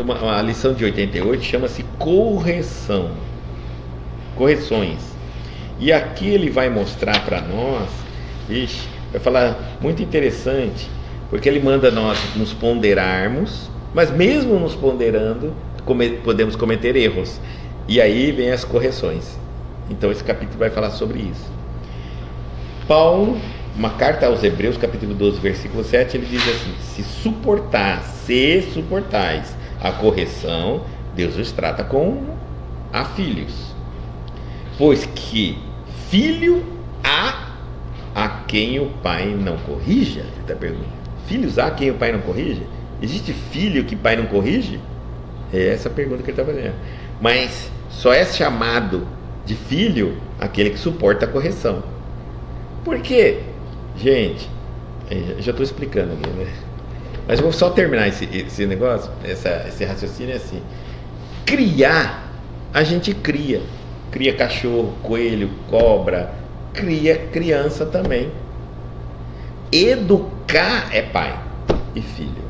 uma lição de 88 chama-se correção, correções. E aqui ele vai mostrar para nós, vai falar muito interessante, porque ele manda nós nos ponderarmos, mas mesmo nos ponderando, podemos cometer erros. E aí vem as correções. Então esse capítulo vai falar sobre isso. Paulo, uma carta aos Hebreus, capítulo 12, versículo 7, ele diz assim: se suportais a correção, Deus os trata como a filhos. Pois que filho há a quem o pai não corrija? Ele está perguntando. Filhos há a quem o pai não corrija? Existe filho que o pai não corrige? É essa a pergunta que ele está fazendo. Mas só é chamado de filho aquele que suporta a correção. Por quê? Gente, já estou explicando aqui, né? Mas vou só terminar esse negócio, esse raciocínio assim. Criar, a gente cria cachorro, coelho, cobra, cria criança também. Educar é pai e filho.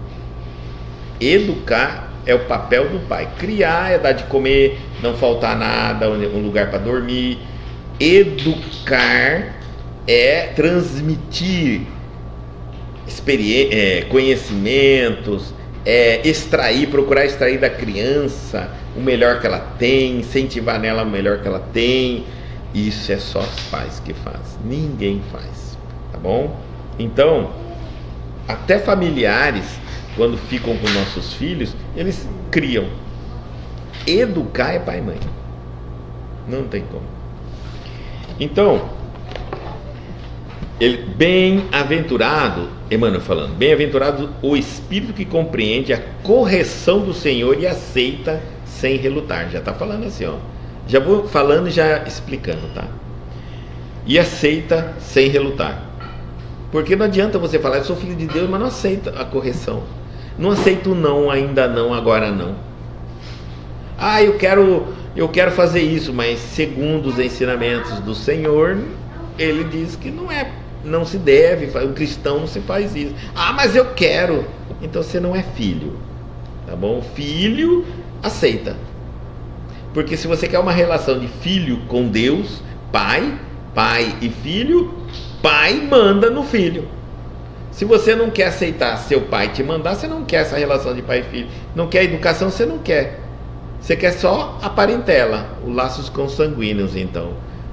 Educar é o papel do pai. Criar é dar de comer, não faltar nada, um lugar para dormir. Educar é transmitir conhecimentos, procurar extrair da criança o melhor que ela tem, incentivar nela o melhor que ela tem. Isso é só os pais que fazem, ninguém faz, tá bom? Então, até familiares, quando ficam com nossos filhos, eles criam. Educar é pai e mãe, não tem como. Então, bem-aventurado, Emmanuel falando, bem-aventurado o espírito que compreende a correção do Senhor e aceita sem relutar. Já está falando assim, ó. Já vou falando e já explicando, tá? E aceita sem relutar. Porque não adianta você falar, eu sou filho de Deus, mas não aceita a correção. Não aceito não, ainda não, agora não. Ah, eu quero fazer isso, mas segundo os ensinamentos do Senhor, ele diz que não se deve, um cristão não se faz isso. Ah, mas eu quero. Então você não é filho, tá bom? Filho aceita. Porque se você quer uma relação de filho com Deus, pai e filho, pai manda no filho. Se você não quer aceitar seu pai te mandar, você não quer essa relação de pai e filho. Não quer educação, você não quer. Você quer só a parentela, os laços consanguíneos, então.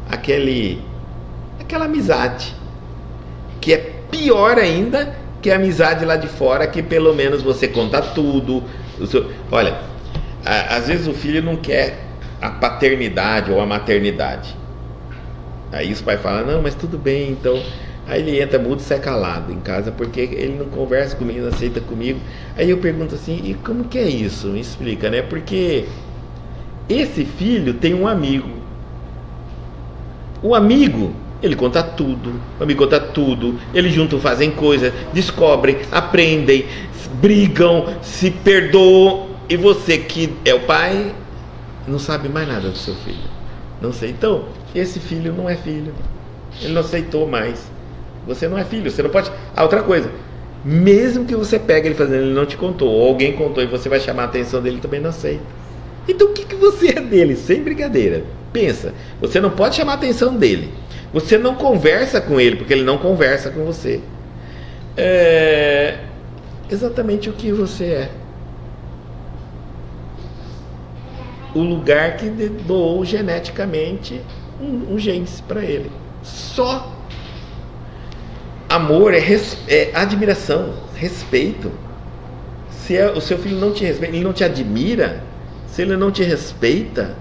Aquela amizade, que é pior ainda que a amizade lá de fora, que pelo menos você conta tudo. Olha, às vezes o filho não quer a paternidade ou a maternidade. Aí os pais falam, não, mas tudo bem, então. Aí ele entra mudo e sai calado em casa, porque ele não conversa comigo, não aceita comigo. Aí eu pergunto assim, e como que é isso? Me explica, né? Porque esse filho tem um amigo. O amigo, ele conta tudo. O amigo conta tudo. Eles juntos fazem coisas, descobrem, aprendem, brigam, se perdoam. E você que é o pai, não sabe mais nada do seu filho. Não sei. Então, esse filho não é filho. Ele não aceitou mais. Você não é filho, você não pode. Outra coisa, mesmo que você pegue ele fazendo, ele não te contou, ou alguém contou e você vai chamar a atenção dele, também não aceita. Então o que você é dele? Sem brincadeira. Pensa, você não pode chamar a atenção dele. Você não conversa com ele, porque ele não conversa com você. É exatamente o que você é. O lugar que doou geneticamente um genes para ele. Só. Amor é admiração, respeito. Se o seu filho não te respeita, ele não te admira, se ele não te respeita,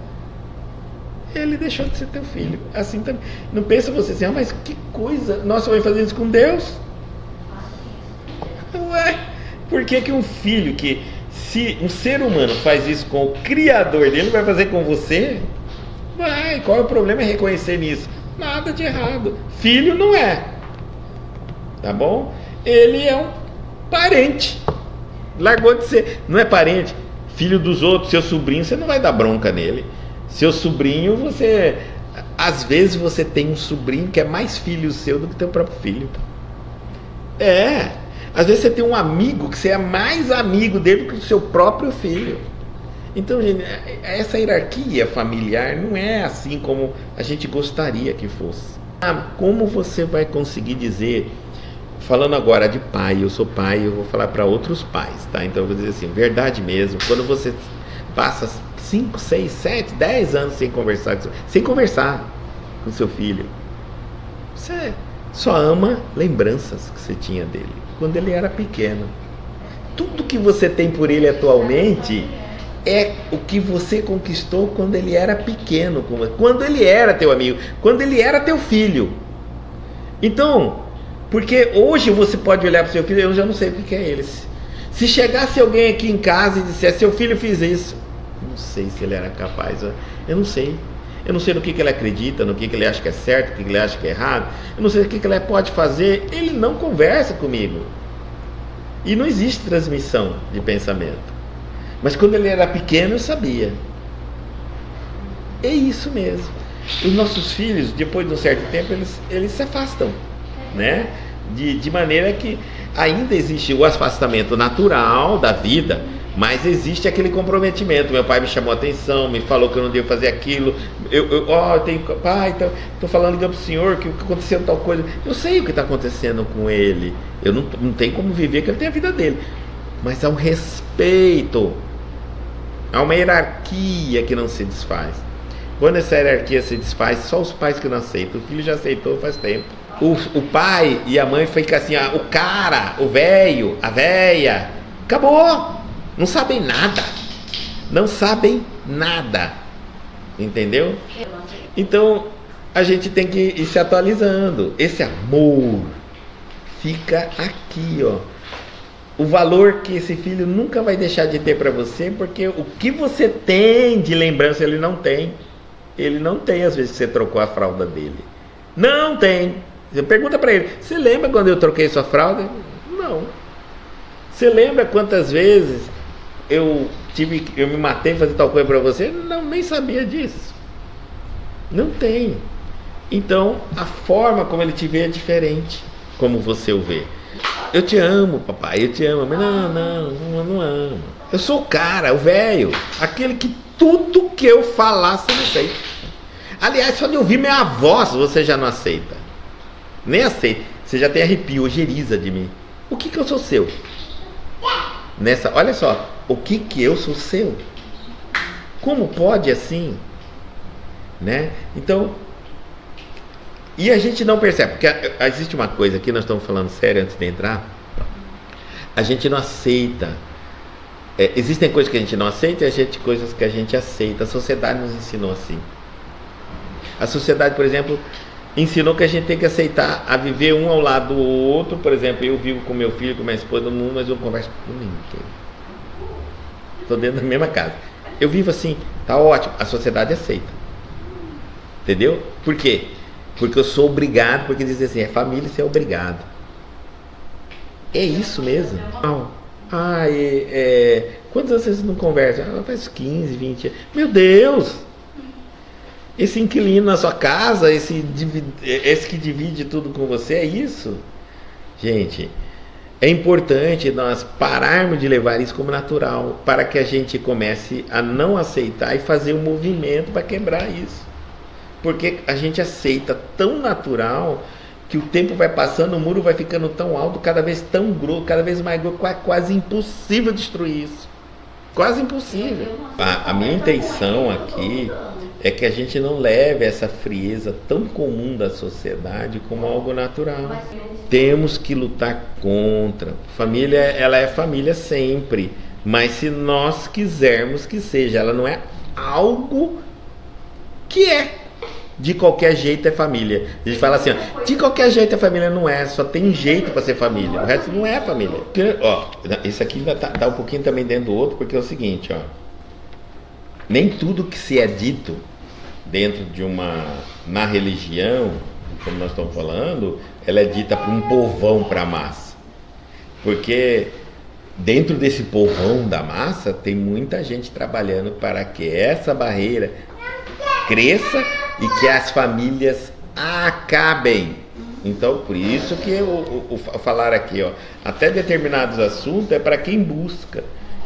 ele deixou de ser teu filho. Assim também. Não pensa você assim, mas que coisa, nossa, vai fazer isso com Deus? Ué, por que um filho se um ser humano faz isso com o Criador dele, vai fazer com você? Vai, qual é o problema em reconhecer nisso? Nada de errado. Filho não é. Tá bom? Ele é um parente. Largou de ser. Não é parente. Filho dos outros, seu sobrinho, você não vai dar bronca nele. Seu sobrinho, você. Às vezes você tem um sobrinho que é mais filho seu do que teu próprio filho. Às vezes você tem um amigo que você é mais amigo dele que o seu próprio filho. Então, gente, essa hierarquia familiar não é assim como a gente gostaria que fosse. Como você vai conseguir dizer, falando agora de pai, eu sou pai, eu vou falar para outros pais, tá? Então eu vou dizer assim, verdade mesmo, quando você passa 5, 6, 7, 10 anos sem conversar com seu filho, você só ama lembranças que você tinha dele, quando ele era pequeno. Tudo que você tem por ele atualmente é o que você conquistou quando ele era pequeno, quando ele era teu amigo, quando ele era teu filho. Então, porque hoje você pode olhar para o seu filho, eu já não sei o que é ele. Se chegasse alguém aqui em casa e dissesse, seu filho fez isso, não sei se ele era capaz, eu não sei. Eu não sei no que ele acredita, no que ele acha que é certo, no que ele acha que é errado. Eu não sei o que ele pode fazer. Ele não conversa comigo. E não existe transmissão de pensamento. Mas quando ele era pequeno, eu sabia. É isso mesmo. Os nossos filhos, depois de um certo tempo, eles se afastam, né? De maneira que ainda existe o afastamento natural da vida, mas existe aquele comprometimento. Meu pai me chamou a atenção, me falou que eu não devo fazer aquilo. Pai, estou falando para o senhor que aconteceu tal coisa. Eu sei o que está acontecendo com ele. Eu não tenho como viver, que ele tem a vida dele. Mas há um respeito. Há uma hierarquia que não se desfaz. Quando essa hierarquia se desfaz, só os pais que não aceitam. O filho já aceitou faz tempo. O pai e a mãe ficam assim, o cara, o velho, a véia. Acabou. Não sabem nada. Não sabem nada. Entendeu? Então, a gente tem que ir se atualizando. Esse amor fica aqui, ó. O valor que esse filho nunca vai deixar de ter para você, porque o que você tem de lembrança ele não tem. Ele não tem, às vezes, que você trocou a fralda dele. Não tem. Você pergunta para ele, você lembra quando eu troquei sua fralda? Não. Você lembra quantas vezes eu me matei fazer tal coisa para você? Não, nem sabia disso. Não tem. Então, a forma como ele te vê é diferente, como você o vê. Eu te amo, papai, eu te amo. Mas não amo. Eu sou o cara, o velho, aquele que tudo que eu falar você não aceita. Aliás, só de ouvir minha voz você já não aceita. Nem aceita. Você já tem arrepio, ojeriza de mim. O que eu sou seu? Olha só, o que eu sou seu? Como pode assim? Né? Então, e a gente não percebe, porque existe uma coisa aqui, nós estamos falando sério antes de entrar, a gente não aceita, existem coisas que a gente não aceita e coisas que a gente aceita. A sociedade nos ensinou assim. A sociedade, por exemplo, ensinou que a gente tem que aceitar a viver um ao lado do outro. Por exemplo, eu vivo com meu filho, com minha esposa, mas eu não converso com ninguém. Estou dentro da mesma casa. Eu vivo assim, tá ótimo. A sociedade aceita. Entendeu? Por quê? Porque eu sou obrigado, porque dizem assim, é família, você é obrigado. É isso mesmo. Quantos anos vocês não conversam? Faz 15, 20 anos. Meu Deus! Esse inquilino na sua casa, esse que divide tudo com você, é isso? Gente, é importante nós pararmos de levar isso como natural, para que a gente comece a não aceitar e fazer um movimento para quebrar isso. Porque a gente aceita tão natural que o tempo vai passando, o muro vai ficando tão alto, cada vez tão grosso, cada vez mais grosso, quase impossível destruir isso. Quase impossível. A minha intenção aqui é que a gente não leve essa frieza tão comum da sociedade como algo natural. Temos que lutar contra. Família, ela é família sempre, mas se nós quisermos que seja, ela não é algo que é. De qualquer jeito é família. A gente fala assim, ó, de qualquer jeito é família, não é, só tem jeito para ser família. O resto não é família. Ó, isso aqui ainda tá um pouquinho também dentro do outro, porque é o seguinte, ó. Nem tudo que se é dito dentro de na religião, como nós estamos falando, ela é dita para um povão, para a massa. Porque dentro desse povão da massa tem muita gente trabalhando para que essa barreira cresça e que as famílias acabem. Então, por isso que o falar aqui, ó, até determinados assuntos é para quem busca.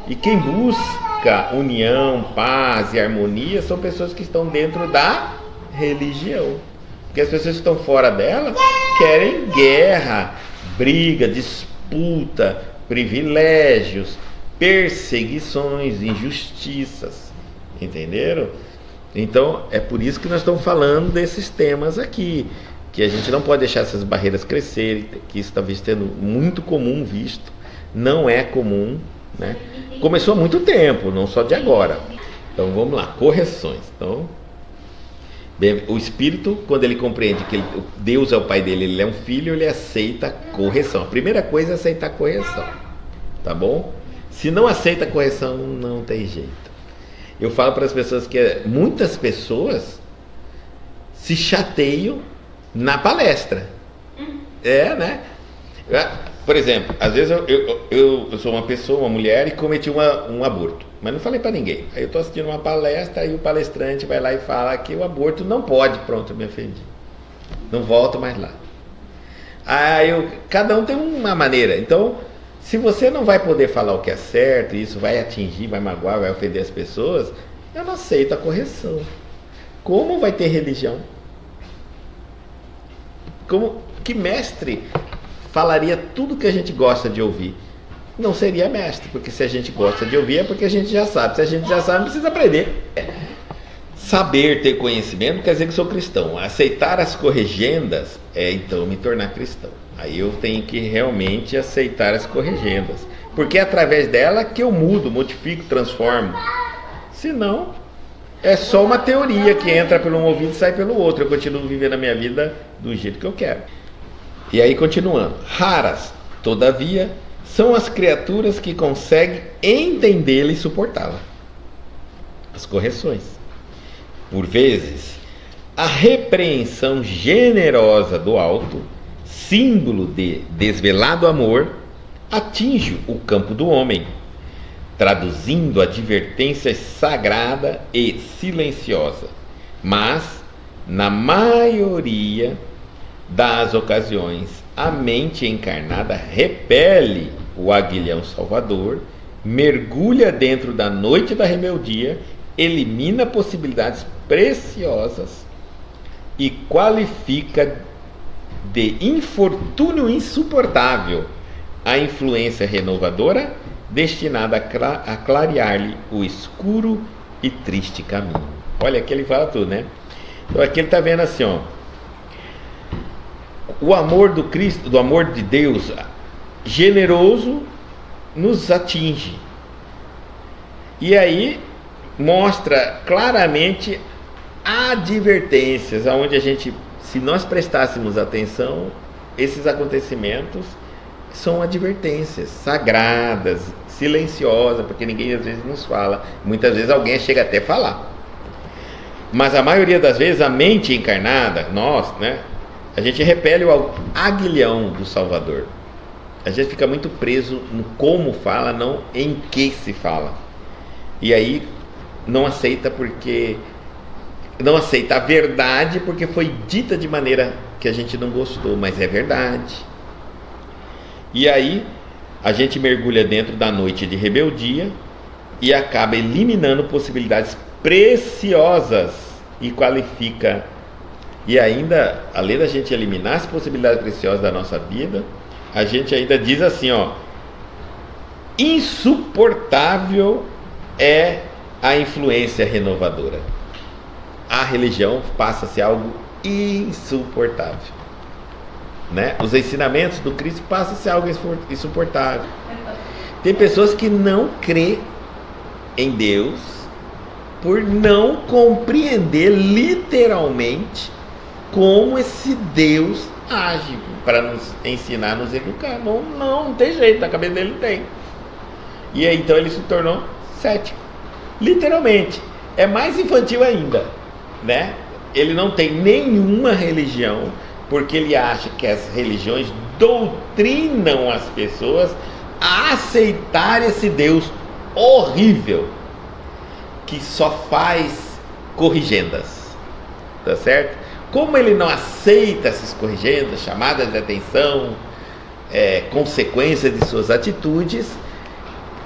E quem busca união, paz e harmonia são pessoas que estão dentro da religião. Porque as pessoas que estão fora dela querem guerra, briga, disputa, privilégios, perseguições, injustiças. Entenderam? Então, é por isso que nós estamos falando desses temas aqui. Que a gente não pode deixar essas barreiras crescerem, que isso está sendo muito comum visto. Não é comum, né? Começou há muito tempo, não só de agora. Então, vamos lá, correções. Então, o espírito, quando ele compreende que Deus é o pai dele, ele é um filho, ele aceita correção. A primeira coisa é aceitar correção, tá bom? Se não aceita correção, não tem jeito. Eu falo para as pessoas que muitas pessoas se chateiam na palestra. Né? Por exemplo, às vezes eu sou uma pessoa, uma mulher, e cometi um aborto, mas não falei para ninguém. Aí eu estou assistindo uma palestra, aí o palestrante vai lá e fala que o aborto não pode. Pronto, eu me ofendi. Não volto mais lá. Cada um tem uma maneira. Então, se você não vai poder falar o que é certo, e isso vai atingir, vai magoar, vai ofender as pessoas, eu não aceito a correção. Como vai ter religião? Que mestre falaria tudo que a gente gosta de ouvir? Não seria mestre, porque se a gente gosta de ouvir é porque a gente já sabe. Se a gente já sabe, não precisa aprender. Saber, ter conhecimento, quer dizer que sou cristão. Aceitar as corrigendas é então me tornar cristão. Aí eu tenho que realmente aceitar as corrigendas, porque é através dela que eu mudo, modifico, transformo. Senão, é só uma teoria que entra por um ouvido e sai pelo outro. Eu continuo vivendo a minha vida do jeito que eu quero. E aí, continuando. Raras, todavia, são as criaturas que conseguem entendê-la e suportá-la. As correções. Por vezes, a repreensão generosa do alto, símbolo de desvelado amor, atinge o campo do homem, traduzindo advertência sagrada e silenciosa. Mas, na maioria das ocasiões, a mente encarnada repele o aguilhão salvador, mergulha dentro da noite da rebeldia, elimina possibilidades preciosas e qualifica de infortúnio insuportável a influência renovadora destinada a clarear-lhe o escuro e triste caminho. Olha, aqui ele fala tudo, né? Então aqui ele está vendo assim, ó, o amor do Cristo, do amor de Deus generoso, nos atinge. E aí mostra claramente advertências, aonde a gente, se nós prestássemos atenção, esses acontecimentos são advertências sagradas, silenciosas, porque ninguém às vezes nos fala. Muitas vezes alguém chega até a falar. Mas a maioria das vezes a mente encarnada, nós, né, a gente repele o aguilhão do Salvador. A gente fica muito preso no como fala, não em que se fala. E aí não aceita a verdade porque foi dita de maneira que a gente não gostou, mas é verdade. E aí a gente mergulha dentro da noite de rebeldia e acaba eliminando possibilidades preciosas e qualifica. E ainda, além da gente eliminar as possibilidades preciosas da nossa vida, a gente ainda diz assim, ó, insuportável é a influência renovadora. A religião passa a ser algo insuportável, né? Os ensinamentos do Cristo passam a ser algo insuportável. Tem pessoas que não crêem em Deus por não compreender literalmente como esse Deus age para nos ensinar, nos educar. Não tem jeito, na cabeça dele não tem. E aí então ele se tornou cético, literalmente. É mais infantil ainda, né? Ele não tem nenhuma religião, porque ele acha que as religiões doutrinam as pessoas a aceitar esse Deus horrível que só faz corrigendas, tá certo? Como ele não aceita essas corrigendas, chamadas de atenção, consequência de suas atitudes,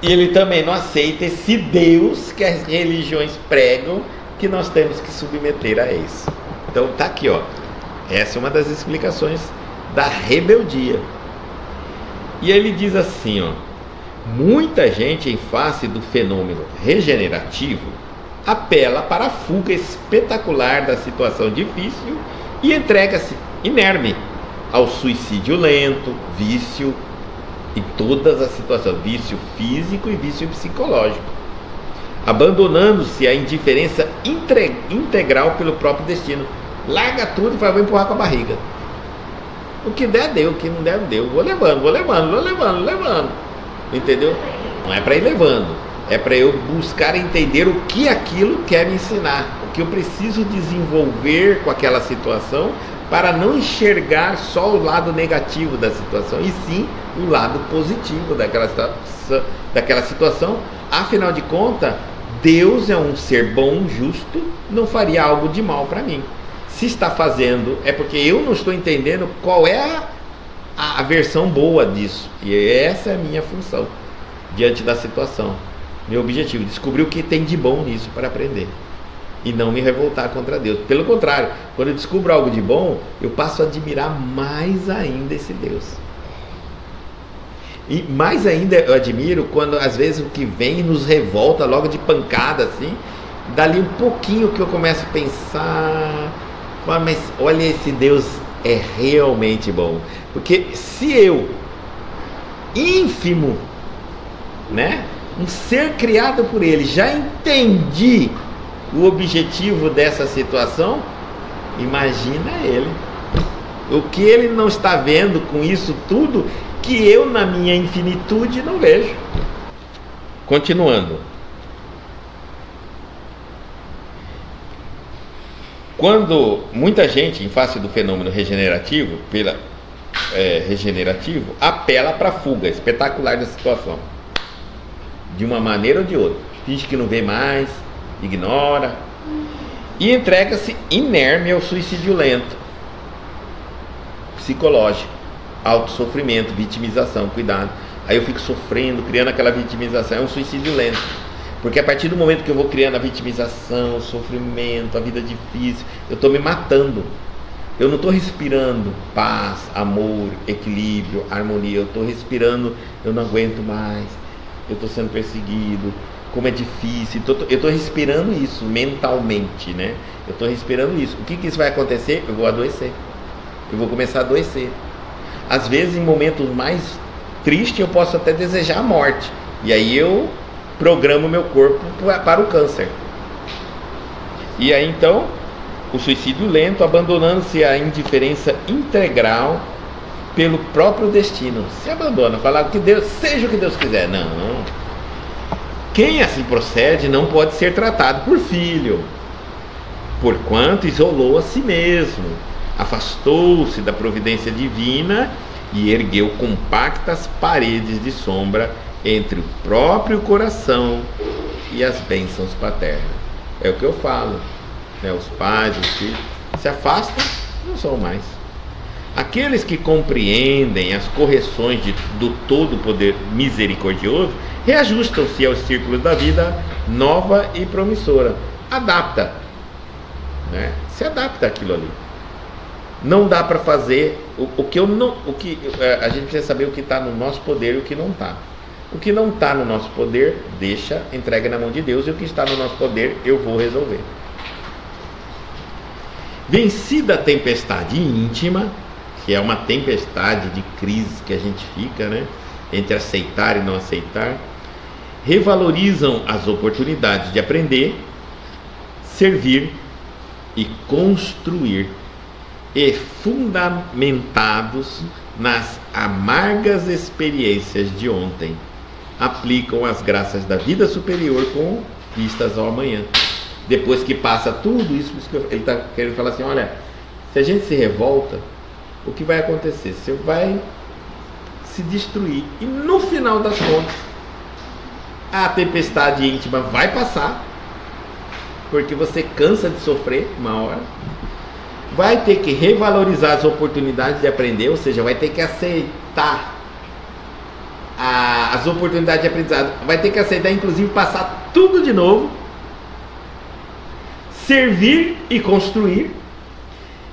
e ele também não aceita esse Deus que as religiões pregam que nós temos que submeter a isso. Então tá aqui, ó. Essa é uma das explicações da rebeldia. E ele diz assim, ó: muita gente, em face do fenômeno regenerativo, apela para a fuga espetacular da situação difícil e entrega-se inerme ao suicídio lento, vício em todas as situações, vício físico e vício psicológico, abandonando-se à indiferença integral pelo próprio destino. Larga tudo e fala: vou empurrar com a barriga. O que der, deu. O que não der, deu. Vou levando. Entendeu? Não é para ir levando. É para eu buscar entender o que aquilo quer me ensinar. O que eu preciso desenvolver com aquela situação, para não enxergar só o lado negativo da situação, e sim o lado positivo daquela situação. Afinal de contas, Deus é um ser bom, justo, não faria algo de mal para mim. Se está fazendo, é porque eu não estou entendendo qual é a versão boa disso. E essa é a minha função diante da situação. Meu objetivo: descobrir o que tem de bom nisso para aprender, e não me revoltar contra Deus. Pelo contrário, quando eu descubro algo de bom, eu passo a admirar mais ainda esse Deus. E mais ainda eu admiro quando às vezes o que vem nos revolta logo de pancada assim. Dali um pouquinho que eu começo a pensar: mas olha, esse Deus é realmente bom. Porque se eu, ínfimo, né, um ser criado por ele, já entendi o objetivo dessa situação, imagina ele. O que ele não está vendo com isso tudo, que eu, na minha infinitude, não vejo. Continuando. Quando muita gente, em face do fenômeno regenerativo, apela para a fuga espetacular da situação, de uma maneira ou de outra, finge que não vê mais, ignora, e entrega-se inerme ao suicídio lento, psicológico, autossofrimento, vitimização. Cuidado, aí eu fico sofrendo, criando aquela vitimização. É um suicídio lento, porque a partir do momento que eu vou criando a vitimização, o sofrimento, a vida difícil, eu estou me matando. Eu não estou respirando paz, amor, equilíbrio, harmonia. Eu estou respirando: eu não aguento mais, eu estou sendo perseguido, como é difícil. Eu estou respirando isso mentalmente, né? Eu estou respirando isso. O que isso vai acontecer? Eu vou adoecer. Eu vou começar a adoecer. Às vezes, em momentos mais tristes, eu posso até desejar a morte. E aí eu programo meu corpo para o câncer. E aí então, o suicídio lento, abandonando-se à indiferença integral pelo próprio destino. Se abandona, falar que Deus, seja o que Deus quiser. Não. Quem assim procede não pode ser tratado por filho, porquanto isolou a si mesmo, afastou-se da providência divina e ergueu compactas paredes de sombra entre o próprio coração e as bênçãos paternas. É o que eu falo, né? Os pais, os filhos se afastam, não são mais. Aqueles que compreendem as correções do todo-poder misericordioso reajustam-se aos círculos da vida nova e promissora. Adapta, né? Se adapta àquilo ali. Não dá para fazer a gente precisa saber o que está no nosso poder e o que não está. O que não está no nosso poder, entrega na mão de Deus, e o que está no nosso poder, eu vou resolver. Vencida a tempestade íntima, que é uma tempestade de crise que a gente fica, né, entre aceitar e não aceitar, revalorizam as oportunidades de aprender, servir e construir, e fundamentados nas amargas experiências de ontem, aplicam as graças da vida superior com vistas ao amanhã. Depois que passa tudo isso, ele está querendo falar assim: olha, se a gente se revolta, o que vai acontecer? Você vai se destruir, e no final das contas a tempestade íntima vai passar, porque você cansa de sofrer uma hora. vai ter que revalorizar as oportunidades de aprender, ou seja, vai ter que aceitar as oportunidades de aprendizado, vai ter que aceitar, inclusive, passar tudo de novo, servir e construir,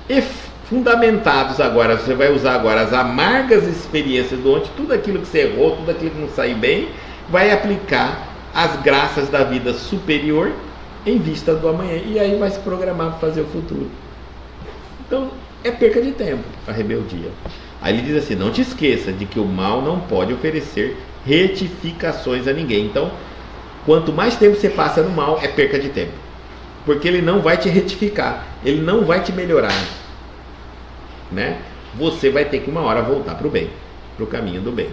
e fundamentados agora, você vai usar agora as amargas experiências do ontem, tudo aquilo que você errou, tudo aquilo que não saiu bem, vai aplicar as graças da vida superior em vista do amanhã, e aí vai se programar para fazer o futuro. Então é perca de tempo a rebeldia. Aí ele diz assim: não te esqueça de que o mal não pode oferecer retificações a ninguém. Então, quanto mais tempo você passa no mal, é perca de tempo, porque ele não vai te retificar, ele não vai te melhorar, né? Você vai ter que uma hora voltar para o bem, para o caminho do bem.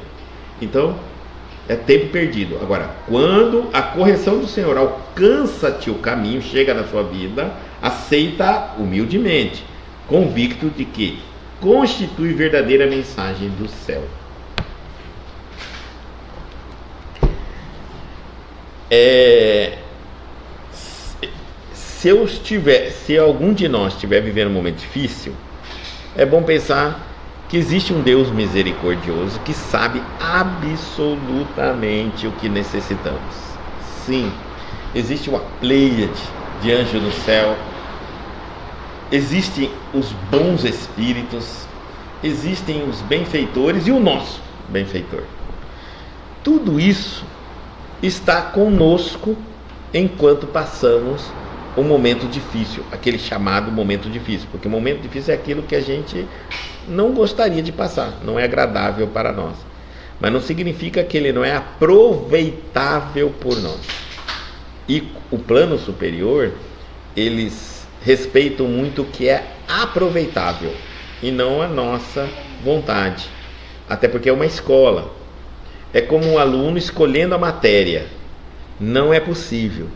Então é tempo perdido. Agora, quando a correção do Senhor alcança-te o caminho, chega na sua vida, aceita humildemente, convicto de que constitui verdadeira mensagem do céu. Se algum de nós estiver vivendo um momento difícil, é bom pensar que existe um Deus misericordioso que sabe absolutamente o que necessitamos. Sim, existe uma pleiade de anjos no céu, existem os bons espíritos, existem os benfeitores e o nosso benfeitor. Tudo isso está conosco enquanto passamos um momento difícil, aquele chamado momento difícil, porque o momento difícil é aquilo que a gente não gostaria de passar, não é agradável para nós, mas não significa que ele não é aproveitável por nós. E o plano superior, eles respeitam muito o que é aproveitável e não a nossa vontade, até porque é uma escola, é como um aluno escolhendo a matéria, não é possível.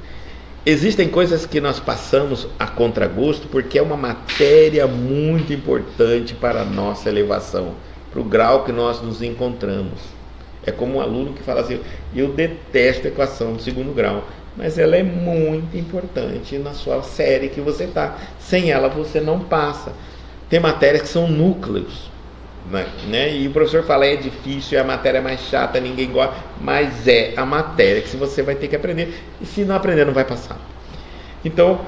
Existem coisas que nós passamos a contragosto porque é uma matéria muito importante para a nossa elevação, para o grau que nós nos encontramos. É como um aluno que fala assim: eu detesto a equação do segundo grau, mas ela é muito importante na sua série que você está. Sem ela você não passa. Tem matérias que são núcleos, né? E o professor fala: é difícil, é a matéria mais chata, ninguém gosta, mas é a matéria que você vai ter que aprender, e se não aprender não vai passar. Então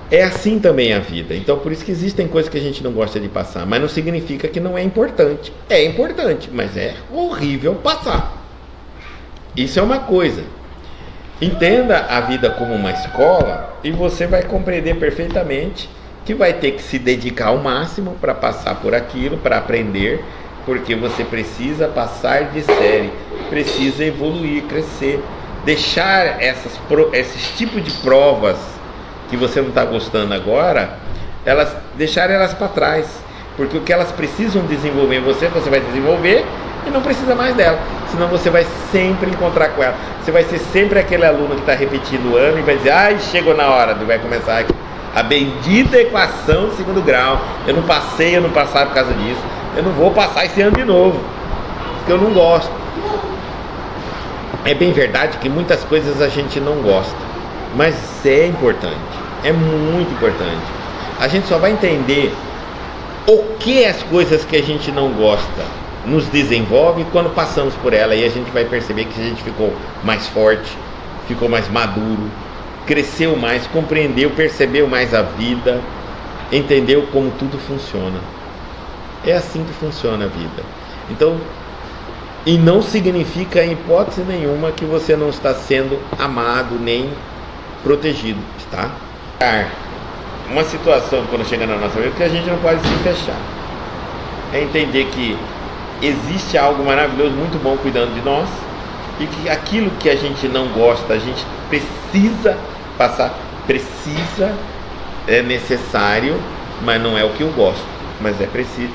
é assim também a vida. Então por isso que existem coisas que a gente não gosta de passar, mas não significa que não é importante. É importante, mas é horrível passar. Isso é uma coisa. Entenda a vida como uma escola e você vai compreender perfeitamente que vai ter que se dedicar ao máximo para passar por aquilo, para aprender, porque você precisa passar de série, precisa evoluir, crescer, deixar esses tipos de provas que você não está gostando agora, deixar elas para trás, porque o que elas precisam desenvolver em você vai desenvolver e não precisa mais dela, senão você vai sempre encontrar com ela, você vai ser sempre aquele aluno que está repetindo o ano e vai dizer: ai, chegou na hora, vai começar aqui a bendita equação de segundo grau, eu não passar por causa disso, eu não vou passar esse ano de novo, porque eu não gosto. É bem verdade que muitas coisas a gente não gosta, mas é importante, é muito importante. A gente só vai entender o que as coisas que a gente não gosta nos desenvolvem quando passamos por ela, e a gente vai perceber que a gente ficou mais forte, ficou mais maduro, cresceu mais, compreendeu, percebeu mais a vida, entendeu como tudo funciona. É assim que funciona a vida. Então, e não significa em hipótese nenhuma que você não está sendo amado nem protegido, está? Uma situação quando chega na nossa vida que a gente não pode se fechar. É entender que existe algo maravilhoso, muito bom cuidando de nós, e que aquilo que a gente não gosta, a gente precisa passar, é necessário, mas não é o que eu gosto, mas é preciso.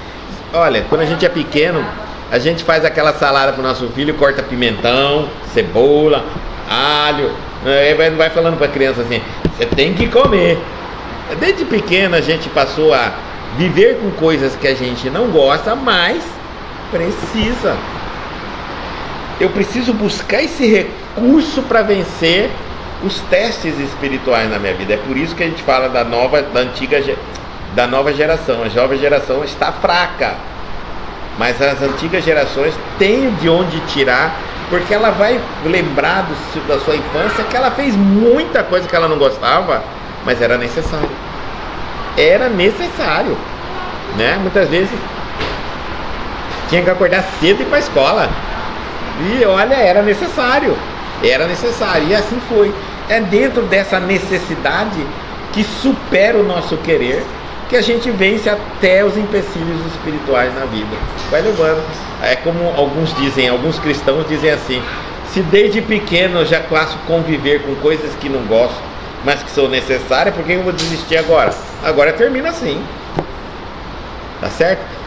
Olha, quando a gente é pequeno, a gente faz aquela salada para o nosso filho, corta pimentão, cebola, alho, vai falando para a criança assim: você tem que comer. Desde pequeno a gente passou a viver com coisas que a gente não gosta, mas precisa. Eu preciso buscar esse recurso para vencer os testes espirituais na minha vida. É por isso que a gente fala da da nova geração. A nova geração está fraca, mas as antigas gerações têm de onde tirar, porque ela vai lembrar da sua infância que ela fez muita coisa que ela não gostava, mas era necessário. Era necessário, né? Muitas vezes tinha que acordar cedo e ir para a escola. E olha, era necessário. Era necessário. E assim foi. É dentro dessa necessidade que supera o nosso querer que a gente vence até os empecilhos espirituais na vida. Vai levando. É como alguns dizem, alguns cristãos dizem assim: se desde pequeno eu já passo a conviver com coisas que não gosto, mas que são necessárias, por que eu vou desistir agora? Agora termina assim. Tá certo?